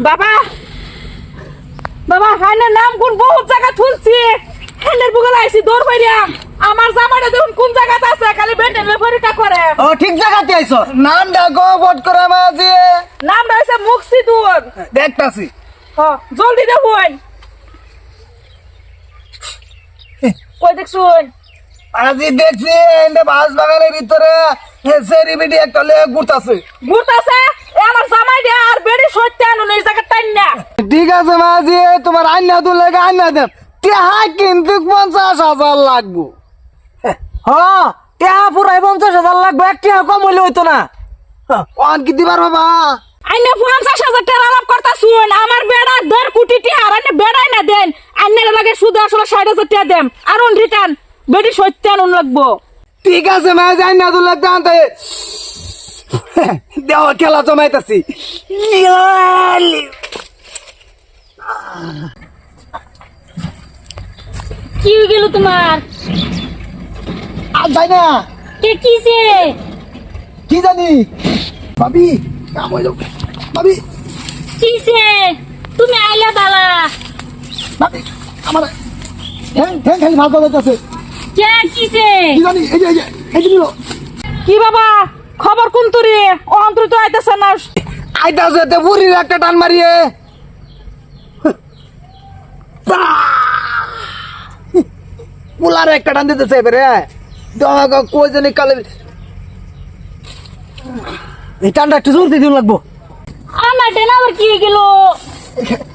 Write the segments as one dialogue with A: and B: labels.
A: বাবা বাবা হাইনের নাম কোন বহুত জায়গা শুনছি। হাইনের বুগল আইছি দৌড় বাইরা। আমার জামাইটা দেখুন কোন জায়গাতে আছে, খালি বেটেলে পরীক্ষা করে।
B: ও ঠিক জায়গাতে আইছো। নামটা গো বট করে মাঝে।
A: নামটা হইছে মুকসিদুর।
B: দেখতাছি।
A: জলদি দেখুন। কই দেখছুন?
B: আজি দেখছি এন্ডে বাস বাগানের ভিতরে সেরিবিডি একটা লেগ ঘুরতাছে।
A: ঘুরতাছে আমার জামাইটা আর বেড়ি সত্যি আনুন এই জায়গা টাইন না।
B: ঠিক আছে মাঝি, তোমার আইনা তো লেগে আইনা দেন। টেহা কিন্তু 50,000 লাগবো। হ্যাঁ টেহা পুরাই 50,000 লাগবে, এক টেহা কম হইলে হইতো না। অন কি দিবার বাবা?
A: আইনে 50,000 টাকা লাভ করতাছুন। আমার বেড়া 1.5 কোটি টাকা আর আইনে বেড়াই না দেন। আইনের লাগে শুধু আসলে 60,000 টাকা দেন। আর অন রিটার্ন বেড়ি সত্যি আনুন লাগবো।
B: ঠিক আছে মাঝি, আইনা তো লাগতে আনতে দেওয়া খেলা জমাইতাছি।
C: কি হয়ে গেল তোমার?
B: আর যাই না,
C: কে কিছে?
B: কি জানি ভাবি কাম হইল। ভাবি
C: কিছে? তুমি আইলা বালা।
B: ভাবি আমার ঠ্যাং ঠ্যাং খালি ভাত বাজাইতেছে।
C: কে কিছে?
B: কি জানি এই যে নিল
A: কি বাবা খবর কোন তুরি? অন্তর তো আইতাছে না।
B: আইতাছে তে বুড়ির একটা টান মারিয়ে পুলার একটা টান দিতেছে এবারে। কই জানি কালে এই টানটা একটু জোর দিয়ে দিন লাগবো।
C: আমার টেনা আবার কি হয়ে গেল?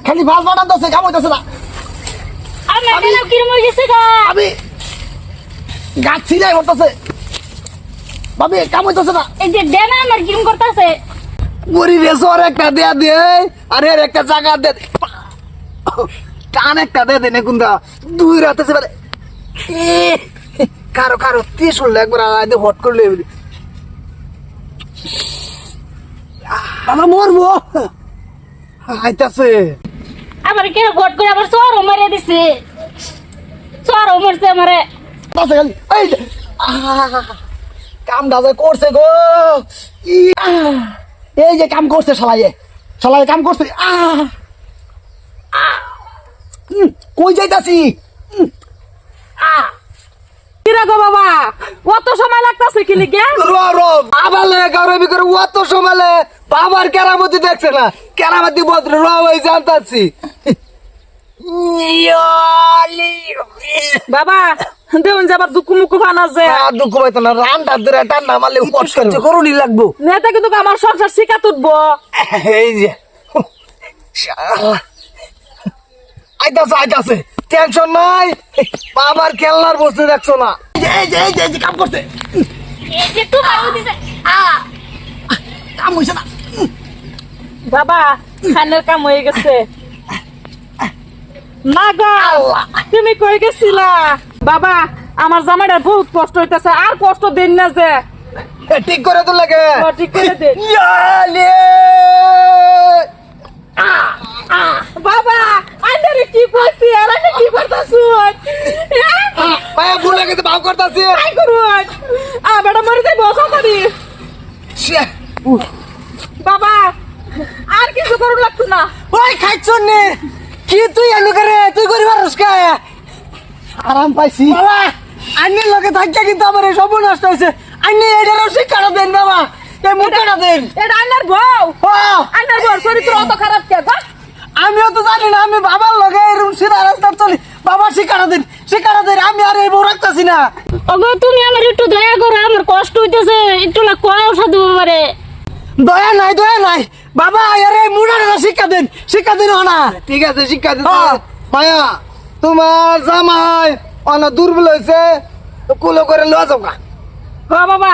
B: খালি ভাত বানাতেছে, কাম হইতেছে না।
C: আমার টেনা কিরম হয়ে গেছে গা?
B: আমি গাছ ছিড়াই হতেছে ভাবি, কাম হইতেছে না।
C: এই যে ডেনা আমার কিরম করতেছে?
B: বুড়ি রেসর একটা দেয়া দে আর এর একটা জায়গা দে, টান একটা দে দে নেকুন্দা দুই রাতে সে বলে কারো কারো ত্রিশুল একবার আলাদা হট করলে বাবা মরবো আইতাছে।
C: আবার কেন গট করে আবার চর মারে দিছে। চর মারছে আমারে।
B: আছে খালি এই যে, কাম দাদা করছে গো। এই যে কাম করছে শালায়ে, শালায়ে কাম করছে। কই যাইতাছি?
A: কিরা গো বাবা অত সময় লাগতাছে কি লিগে?
B: বাবা লেগারে বিকরে অত সমালে বাবার কেরামতি দেখছে না। কেরামতি বদলে রই জানতাছি।
A: বাবা দেউন যাবার দুঃখ মুখ ফানা যে
B: দুঃখ পাইতো না, রান্না ধরে টান্না মারলে কষ্ট করুনি লাগবো।
A: নেতা কিন্তু আমার সংসার শিকা তুটবো।
B: এই যে আইতাছে আইতাছে, টেনশন নাই। বাবার খেলনার বস্তু দেখছো না? এই যে কাম করছে।
C: এই যে তোমার দিছে।
B: কাম হইছে না
A: বাবা খানের কাম হয়ে গেছে না গো। তুমি কই গেছিলা? বাবা আমার জামাইটা বহুত কষ্ট হইতাছে, আর কষ্ট দেন না যে।
B: ঠিক করে তো লাগে।
A: ঠিক করে দে বাবা। আইনারে কি কইছি আর আইনা কি করতাছু?
B: মায়া ভুলে গেছে, ভাব করতাছে।
A: আই করুন বেটা মরে যাই বসা করি। বাবা আর কিছু করুন লাগতো না।
B: ওই খাইছন নে কি তুই এনু করে তুই করিবার রসকা আরাম পাইছি। বাবা আন্নের লগে থাকিয়া কিন্তু আমার এই সব নষ্ট হয়েছে। আন্নি এটারও শিক্ষাটা দেন বাবা, এই মুখটা দেন।
A: এটা আইনার বউ। আইনার বউ চরিত্র অত খারাপ কে গো?
B: আমিও তো জানি না, আমি বাবার লগে এরকম সিধা রাস্তা চলি। বাবা শিক্ষাটা দেন, শিক্ষাটা দেন। আমি আর এই বউ রাখতেছি না।
C: ওগো তুমি আমার একটু দয়া করো, আমার কষ্ট হইতেছে। একটু না কয় সাধু আমারে।
B: দয়া নাই দয়া নাই বাবা, আরে মুড়ার শিক্ষা দেন, শিক্ষা দিন না। ঠিক আছে শিক্ষা দিন। মায়া তোমার জামাই অনেক দুর্বল হয়েছে, কুলো করে লওয়া যাবা।
A: বাবা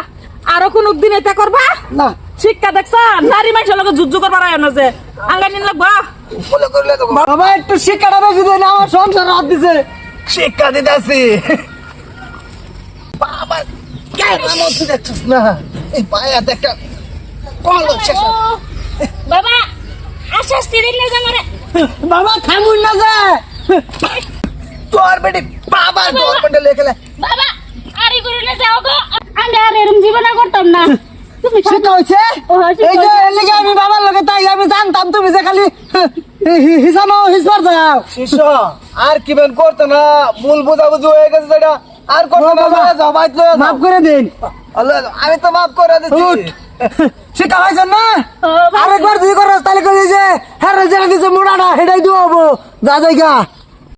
A: আরো কোন দিন এটা করবা
B: না?
A: শিক্ষা দেখছ নারী মানুষের লগে যুদ্ধ করবার আয় না যে আঙ্গা নিন লাগবা।
B: কুলো করে লওয়া যাবা। বাবা একটু শিক্ষাটা বেশি দেন, আমার সংসার হাত দিছে। শিক্ষা দিতেছি বাবা। কেন মতো দেখছিস না? এই পায়া দেখা কল শেষ।
C: বাবা আশ্বাস দিন না আমারে।
B: বাবা থামুন না যা তোর বেটি বাবা তোর বেটি লেখলে।
C: বাবা আরে করে না যাও গো। আমি আর এরকম জীবন করতাম না। তুমি
B: শিক্ষা হয়েছে
C: ও, শিক্ষা
B: এই যে
C: হয়েছে।
B: এর লিগে আমি বাবার লগে তাই আমি জানতাম তুমি যে খালি হিসামা হিসবার যাও
D: শিষ্য আর কি বেন করতে না ভুল বুঝাবুঝি হয়ে গেছে সেটা আর করতে না
B: বাবা,
D: লয়ে যাও বাইত লয়ে যাও।
B: মাফ করে দিন
D: আমি তো মাফ করে দিচ্ছি
B: উঠ। শিক্ষা হয়েছেন না
C: ও, ভাই।
B: আরেকবার যদি করস তাহলে করে যে হ্যাঁ রেজাল্ট দিছে মোড়াটা হেটাই দিব যা জায়গা